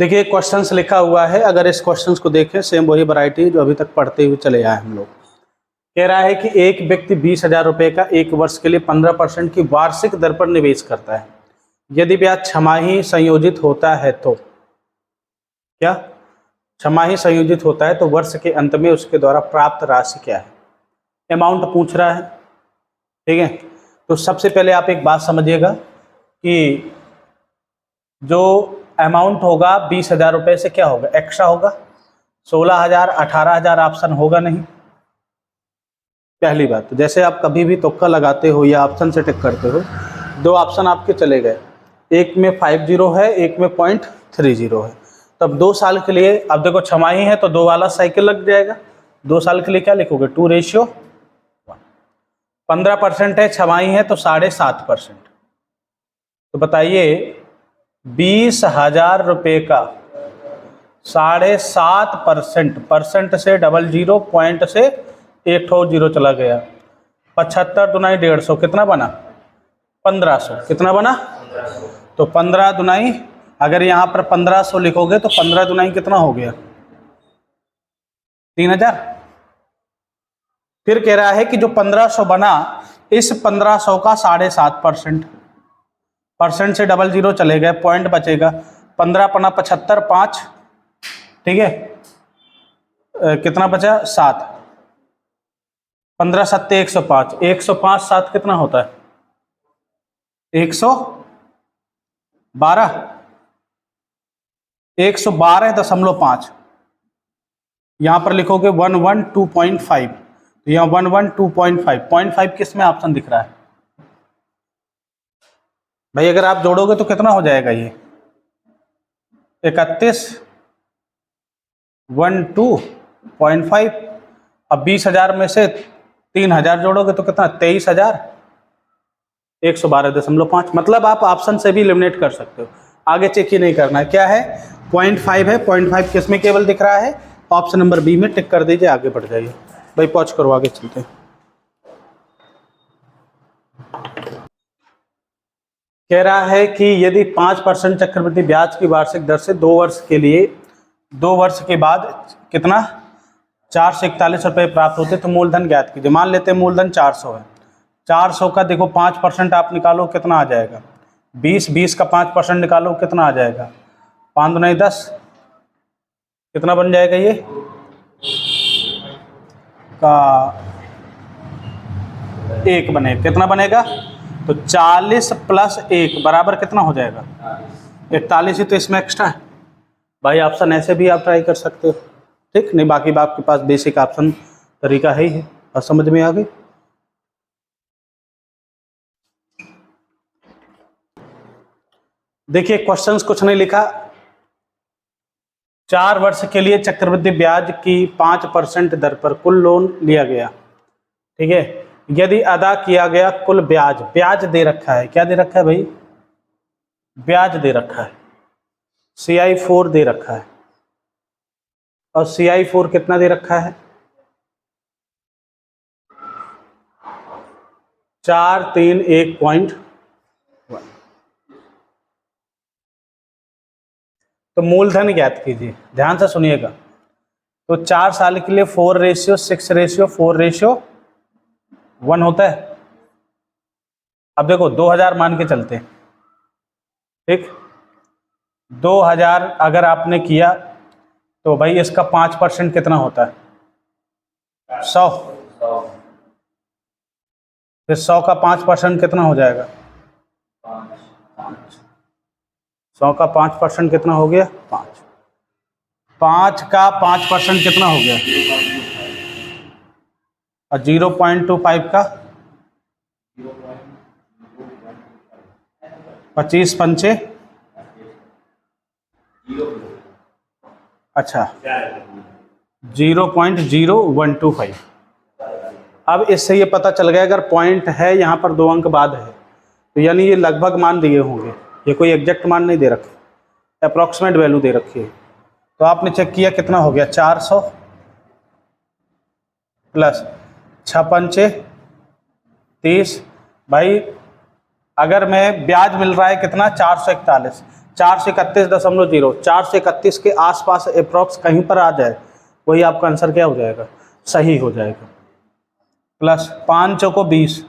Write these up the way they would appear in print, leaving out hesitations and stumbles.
देखिए क्वेश्चंस लिखा हुआ है, अगर इस क्वेश्चंस को देखें सेम वही वैरायटी जो अभी तक पढ़ते हुए चले आए हम लोग। कह रहा है कि एक व्यक्ति 20,000 रुपये का एक वर्ष के लिए 15% की वार्षिक दर पर निवेश करता है। यदि ब्याज छमाही संयोजित होता है तो क्या छमाही संयोजित होता है तो वर्ष के अंत में उसके द्वारा प्राप्त राशि क्या है। अमाउंट पूछ रहा है, ठीक है। तो सबसे पहले आप एक बात समझिएगा कि जो अमाउंट होगा 20,000 रुपये से क्या होगा, एक्स्ट्रा होगा। 16,000 18,000 ऑप्शन होगा नहीं, पहली बात। तो जैसे आप कभी भी तुक्का लगाते हो या ऑप्शन से टिक करते हो, दो ऑप्शन आपके चले गए, एक में 50 है, एक में 0.30 है। तब 2 साल के लिए, अब देखो छमाही है तो 2 वाला साइकिल लग जाएगा। 2 साल के लिए क्या लिखोगे, 2:1। 15% है, छमाही है तो 7.5%। तो बताइए 20,000 रुपये का 7.5%, परसेंट से 00 पॉइंट से 1 0 चला गया, 75 दुनाई 150, कितना बना 1500। कितना बना, तो 15 दुनाई, अगर यहाँ पर 1500 लिखोगे तो 15 दुनाई कितना हो गया 3,000। फिर कह रहा है कि जो 1500 बना, इस 1500 का 7.5%, परसेंट से 00 चले गए, पॉइंट बचेगा 15 पना 75, 5, ठीक है, कितना बचा 7, 15 7 105, 105 7 कितना होता है 112, 112.5। यहाँ पर लिखोगे 112.5, तो यहाँ 112.5, 0.5 किस में ऑप्शन दिख रहा है भाई। अगर आप जोड़ोगे तो कितना हो जाएगा ये 31, 12.5। अब 20,000 में से 3,000 जोड़ोगे तो कितना 23,112.5। मतलब आप ऑप्शन से भी एलिमिनेट कर सकते हो, आगे चेक ही नहीं करना है। क्या है 0.5 है, 0.5 किस में केवल दिख रहा है, ऑप्शन नंबर बी में टिक कर दीजिए, आगे बढ़ जाइए भाई। पॉज करो, आगे चलते हैं। कह रहा है कि यदि 5% चक्रवृद्धि ब्याज की वार्षिक दर से 2 वर्ष के लिए, 2 वर्ष के बाद कितना 441 रुपये प्राप्त होते तो मूलधन ज्ञात कीजिए। मान लेते हैं मूलधन 400 है, 400 का देखो 5% आप निकालो कितना आ जाएगा 20, 20 का 5% निकालो कितना आ जाएगा 5 दूनी 10, कितना बन जाएगा ये का 1 बनेगा, कितना बनेगा, तो 40 + 1 बराबर कितना हो जाएगा 41 ही तो इसमें एक्स्ट्रा है भाई। ऑप्शन ऐसे भी आप ट्राई कर सकते हो, ठीक नहीं, बाकी आपके पास बेसिक ऑप्शन तरीका है ही है। और समझ में आ गई। देखिए क्वेश्चंस कुछ नहीं लिखा, 4 वर्ष के लिए चक्रवृद्धि ब्याज की 5% दर पर कुल लोन लिया गया, ठीक है। यदि अदा किया गया कुल ब्याज, ब्याज दे रखा है, क्या दे रखा है भाई, ब्याज दे रखा है, CI4 दे रखा है, और CI4 कितना दे रखा है 431.1। तो मूलधन ज्ञात कीजिए, ध्यान से सुनिएगा। तो 4 साल के लिए 4:6:4:1 होता है। अब देखो 2000 मान के चलते हैं, ठीक, 2000 अगर आपने किया तो भाई इसका 5% कितना होता है 100, फिर 100 का 5% कितना हो जाएगा 100 का 5% कितना हो गया 5, 5 का 5% कितना हो गया, और 0.25 का 25 पंचे, अच्छा 0.0125। अब इससे ये पता चल गया अगर पॉइंट है यहाँ पर 2 अंक बाद है तो यानी ये लगभग मान दिए होंगे, ये कोई एग्जैक्ट मान नहीं दे रखे, अप्रॉक्सीमेट वैल्यू दे रखी है। तो आपने चेक किया कितना हो गया 400 प्लस 6 पंचे 30। भाई अगर मैं ब्याज मिल रहा है कितना 441, 431.0, 431 के आसपास अप्रॉक्स कहीं पर आ जाए, वही आपका आंसर क्या हो जाएगा, सही हो जाएगा। प्लस 5 चौको 20,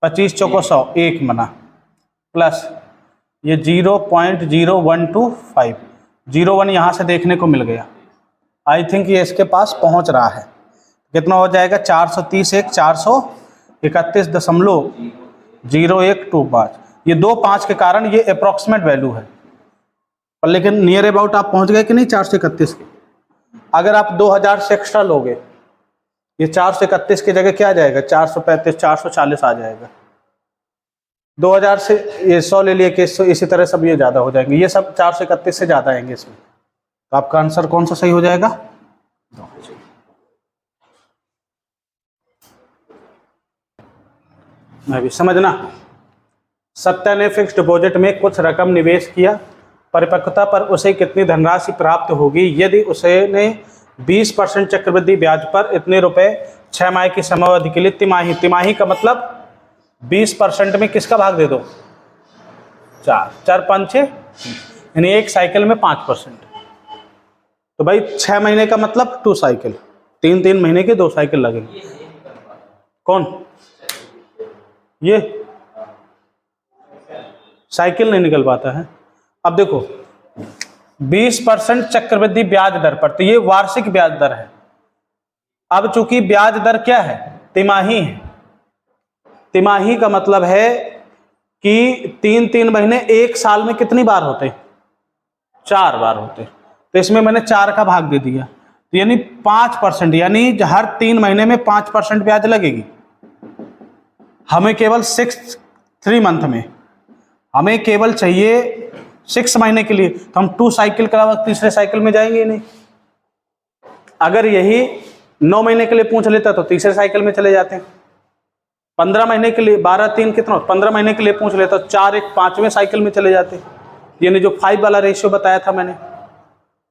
25 चौको 100, 1 मना, प्लस ये 0.0125, 01 यहाँ से देखने को मिल गया। आई थिंक ये इसके पास पहुँच रहा है। कितना हो जाएगा, 430 एक 431.0125। ये 2 5 के कारण ये अप्रॉक्सीमेट वैल्यू है, पर लेकिन नियर अबाउट आप पहुंच गए कि नहीं 431 के। अगर आप 2000 से एक्स्ट्रा लोगे, ये 431 की जगह क्या आ जाएगा, 435 440 आ जाएगा। 2000 से ये 100 ले लिए कि इसी तरह सब ये ज़्यादा हो जाएंगे, ये सब 431 से ज़्यादा आएंगे इसमें। तो आपका आंसर कौन सा सही हो जाएगा, मैं भी समझना। सत्या ने फिक्स्ड डिपॉजिट में कुछ रकम निवेश किया, परिपक्वता पर उसे कितनी धनराशि प्राप्त होगी यदि उसने 20% चक्रवृद्धि ब्याज पर इतने रुपए 6 माह की समयावधि के लिए, तिमाही, तिमाही का मतलब 20% में किसका भाग दे दो, 4 4 5 6, यानी एक साइकिल में 5%। तो भाई 6 महीने का मतलब 2 साइकिल, 3 महीने के 2 साइकिल लगेंगे। कौन, ये साइकिल नहीं निकल पाता है। अब देखो 20% चक्रवृद्धि ब्याज दर पर, तो ये वार्षिक ब्याज दर है। अब चूंकि ब्याज दर क्या है, तिमाही है। तिमाही का मतलब है कि 3 महीने एक साल में कितनी बार होते, 4 बार होते। तो इसमें मैंने 4 का भाग दे दिया, तो यानी 5%, यानी हर 3 महीने में 5% ब्याज लगेगी। हमें केवल 3 मंथ में, हमें केवल चाहिए 6 महीने के लिए, तो हम 2 साइकिल के अलावा तीसरे साइकिल में जाएंगे नहीं। अगर यही 9 महीने के लिए पूछ लेता तो तीसरे साइकिल में चले जाते हैं। 15 महीने के लिए, 12 3 कितना, 15 महीने के लिए पूछ लेता तो 4 1 5वें साइकिल में चले जाते। यानी जो 5 वाला रेशियो बताया था मैंने,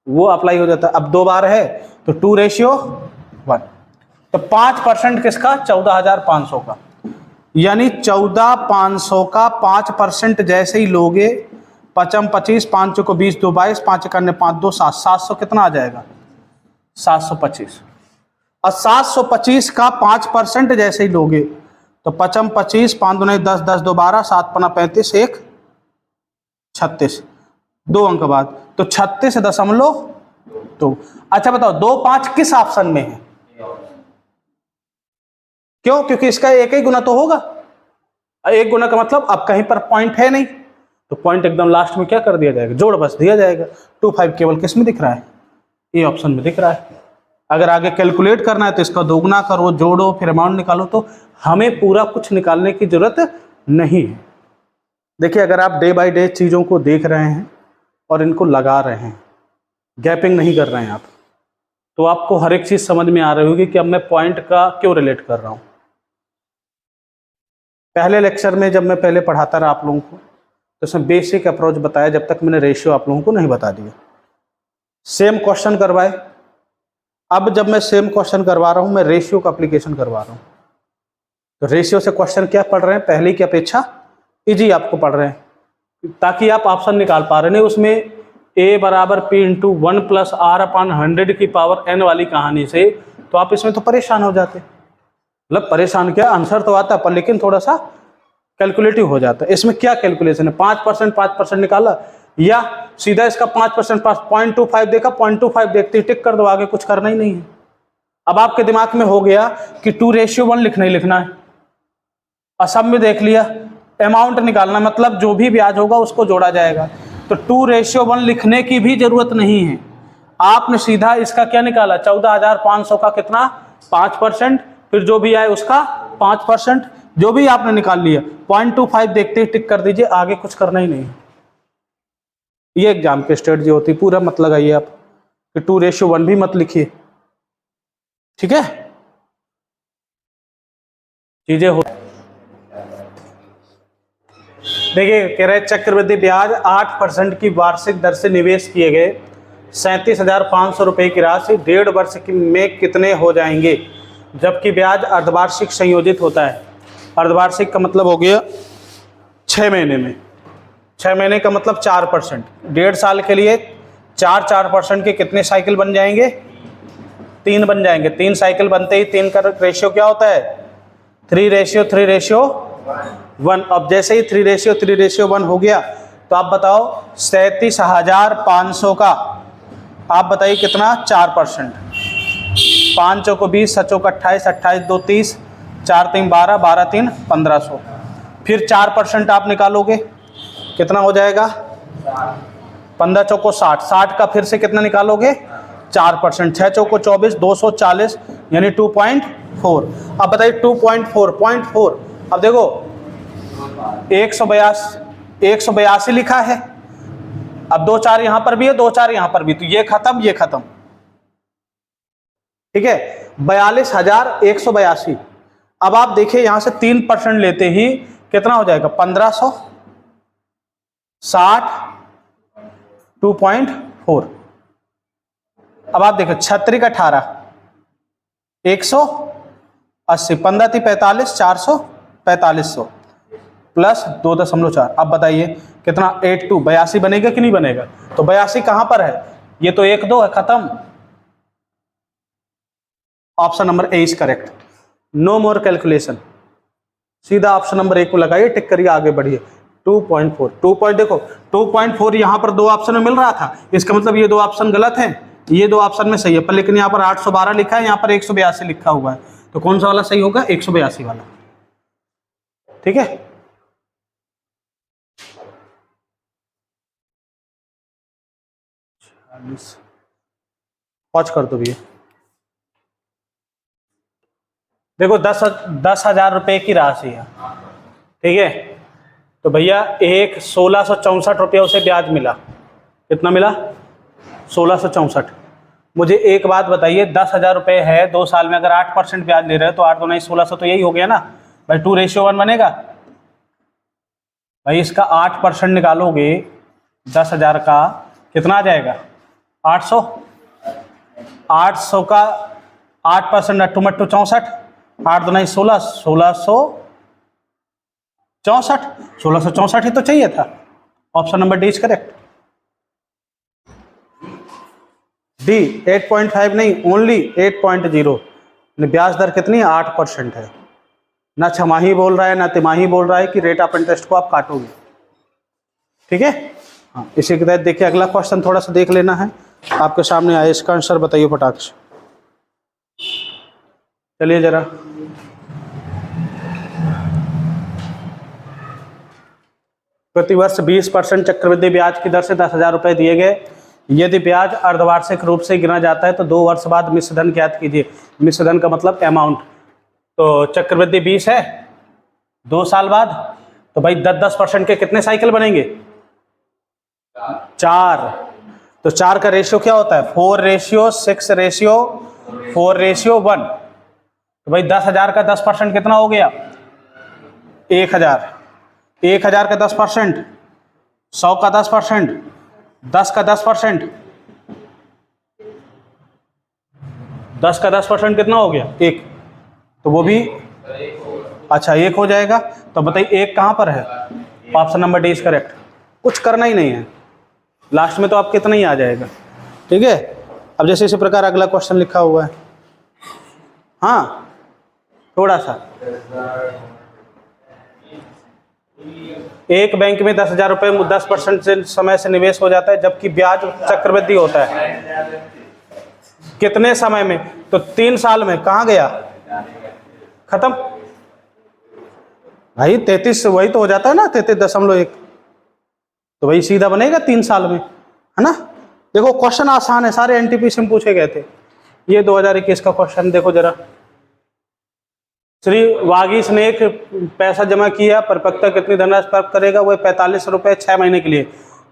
वो अप्लाई हो जाता। अब 2 बार है तो 2:1। तो 5% किसका, 14,500 का, यानी 14,500 का 5% जैसे ही लोगे, 5 25, 5 चौको 20, 2 22, 5 1 5 2 7, 700 कितना आ जाएगा, 725। और 725 का 5% जैसे ही लोगे तो 5 25, 5 2 10, 10 2 12, 7 5 35, 1 36, 2 अंक बाद, तो 36.2। अच्छा बताओ 2 5 किस ऑप्शन में है, क्यों, क्योंकि इसका एक ही गुना तो होगा। एक गुना का मतलब अब कहीं पर पॉइंट है नहीं, तो पॉइंट एकदम लास्ट में क्या कर दिया जाएगा, जोड़ बस दिया जाएगा। 2 5 केवल किस में दिख रहा है, ये ऑप्शन में दिख रहा है। अगर आगे कैलकुलेट करना है तो इसका दोगुना करो, जोड़ो, फिर अमाउंट निकालो, तो हमें पूरा कुछ निकालने की जरूरत नहीं है। देखिए अगर आप डे बाय डे चीज़ों को देख रहे हैं और इनको लगा रहे हैं, गैपिंग नहीं कर रहे हैं आप, तो आपको हर एक चीज़ समझ में आ रही होगी कि अब मैं पॉइंट का क्यों रिलेट कर रहा हूँ। पहले लेक्चर में जब मैं पहले पढ़ाता रहा आप लोगों को, तो उसमें बेसिक अप्रोच बताया, जब तक मैंने रेशियो आप लोगों को नहीं बता दिया। सेम क्वेश्चन करवाए, अब जब मैं सेम क्वेश्चन करवा रहा हूँ, मैं रेशियो का एप्लीकेशन करवा रहा हूँ। तो रेशियो से क्वेश्चन क्या पढ़ रहे हैं, पहले की अपेक्षा इजी आपको पढ़ रहे हैं, ताकि आप ऑप्शन निकाल पा रहे हैं। उसमें a = p × 1 + r/100 की पावर n वाली कहानी से तो आप इसमें तो परेशान हो जाते, मतलब परेशान क्या, आंसर तो आता पर लेकिन थोड़ा सा कैलकुलेटिव हो जाता है। इसमें क्या कैलकुलेशन है, 5% निकाला, या सीधा इसका 5% 0.25 देखा, 0.25 देखते ही टिक कर दो, आगे कुछ करना ही नहीं है। अब आपके दिमाग में हो गया कि 2:1 लिखना ही लिखना है, और सब में देख लिया, अमाउंट निकालना मतलब जो भी ब्याज होगा उसको जोड़ा जाएगा। तो 2:1 लिखने की भी जरूरत नहीं है, आपने सीधा इसका क्या निकाला, 14,500 का कितना, 5%, फिर जो भी आए उसका 5%, जो भी आपने निकाल लिया, 0.25 देखते ही टिक कर दीजिए, आगे कुछ करना ही नहीं है। ये एग्जाम की स्ट्रेटजी होती है, पूरा मत लगाइए आप कि 2:1 भी मत लिखिए, ठीक है। चीजें हो, देखिए कह रहे चक्रवृद्धि ब्याज 8% की वार्षिक दर से निवेश किए गए 37,500 रुपए की राशि 1.5 वर्ष में कितने हो जाएंगे, जबकि ब्याज अर्धवार्षिक संयोजित होता है। अर्धवार्षिक का मतलब हो गया 6 महीने में, 6 महीने का मतलब 4%, 1.5 साल के लिए 4% के कितने साइकिल बन जाएंगे? 3 बन जाएंगे। 3 साइकिल बनते ही 3 का रेशियो क्या होता है? 3:3:1। अब जैसे ही 3:3:1 हो गया तो आप बताओ 37,500 का आप बताइए कितना? 4%। 5 चौको 20, 7 चौको 28, 28 2 30, 4 3 12, 12 3 1500। फिर 4% आप निकालोगे कितना हो जाएगा? 15 चौको 60, 60 का फिर से कितना निकालोगे? 4%। 6 चौको 24, 240 यानी 2.4। अब बताइए 2.4 अब देखो 182 लिखा है। अब 2 4 यहां पर भी है, 2 4 यहां पर भी, तो ये खत्म ये खत्म। ठीक है, 42,182। अब आप देखिए यहां से 3% लेते ही कितना हो जाएगा? 1560 2.4। अब आप देखो 36 18 180, 15 थी 45, 400 4500 प्लस 2.4। अब बताइए कितना? 82 बनेगा कि नहीं बनेगा? तो 82 कहां पर है? ये तो 1 2 है, खत्म। Option number A is correct. No more calculation, सीधा ऑप्शन नंबर 1 को लगाइए, टिक करिए, आगे बढ़िए। 2.4 देखो 2.4 यहां पर 2 ऑप्शन में मिल रहा था, इसका मतलब ये 2 ऑप्शन गलत है, ये 2 ऑप्शन में सही है, पर लेकिन यहाँ पर 812 लिखा है, यहाँ पर 182 लिखा हुआ है, तो कौन सा वाला सही होगा? 182 वाला। ठीक है, पॉज कर दो भैया। देखो 10,000 रुपए की राशि है, ठीक है, तो भैया 1664 रुपया उसे ब्याज मिला। कितना मिला? 1664। मुझे एक बात बताइए, 10,000 रुपये है, 2 साल में अगर 8% ब्याज ले रहे हैं तो 8 2 1600, तो यही हो गया ना भाई। 2:1 बनेगा भाई। इसका 8% निकालोगे 10,000 का कितना आ जाएगा? 800। 800 का 8% 8 2 64, 8 2 16, 1664 ही तो चाहिए था। Option number D is correct. D 8.5 नहीं, ओनली 8.0। ब्याज दर कितनी? 8% है। ना छमाही बोल रहा है ना तिमाही बोल रहा है कि रेट ऑफ इंटरेस्ट को आप काटोगे। ठीक है, हाँ, इसी के तहत देखिए अगला क्वेश्चन थोड़ा सा देख लेना है, आपके सामने आया, इसका आंसर बताइए फटाक से। चलिए जरा, प्रतिवर्ष 20% चक्रवृद्धि ब्याज की दर से 10,000 रुपये दिए गए। यदि ब्याज अर्धवार्षिक रूप से गिना जाता है तो 2 वर्ष बाद मिश्र धन ज्ञात कीजिए। मिश्र धन का मतलब अमाउंट। तो चक्रवृद्धि 20 है, 2 साल बाद, तो भाई 10% के कितने साइकिल बनेंगे? 4। तो 4 का रेशियो क्या होता है? 4:6:4:1। तो भाई 10,000 का 10% कितना हो गया? 1,000। 1,000 का 10%, 100 का 10%, 10 का 10%, 10 का 10% कितना हो गया? 1। तो वो भी अच्छा 1 हो जाएगा। तो बताइए 1 कहां पर है? Option number D is correct. कुछ करना ही नहीं है, लास्ट में तो आपके इतना ही आ जाएगा। ठीक है, अब जैसे इसी प्रकार अगला क्वेश्चन लिखा हुआ है। हाँ, थोड़ा सा, एक बैंक में 10,000 रुपये 10% से समय से निवेश हो जाता है, जबकि ब्याज चक्रवृद्धि होता है कितने समय में? तो 3 साल में। कहाँ गया? खत्म भाई। 33 वही तो हो जाता है ना, 33.1। तो वही सीधा बनेगा 3 साल में, है ना। देखो क्वेश्चन आसान है, सारे एनटीपीसी में पूछे गए थे। ये 2021 का क्वेश्चन देखो जरा। श्री वागीश ने एक पैसा जमा किया, परिपक्वता कितनी धनराशि प्राप्त करेगा? वो 45 रुपये 6 महीने के लिए।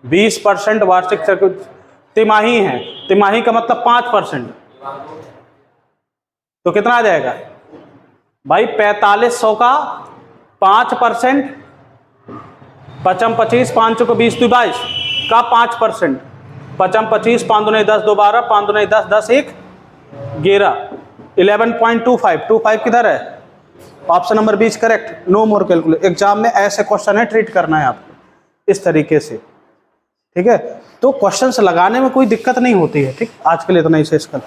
20% वार्षिक तिमाही है, तिमाही का मतलब 5%, तो कितना आ जाएगा भाई? 4500 का 5%, 55 25, 5 को 20 2 22 का 5%, 55 25, 5 2 10 2 12, 5 2 10 10 1 11, 11.25 किधर है? Option number B is correct. No more calculate. Exam में ऐसे क्वेश्चन है, ट्रीट करना है आपको। इस तरीके से, ठीक है। तो क्वेश्चंस लगाने में कोई दिक्कत नहीं होती है, ठीक। आज के लिए इतना ही शेष कल।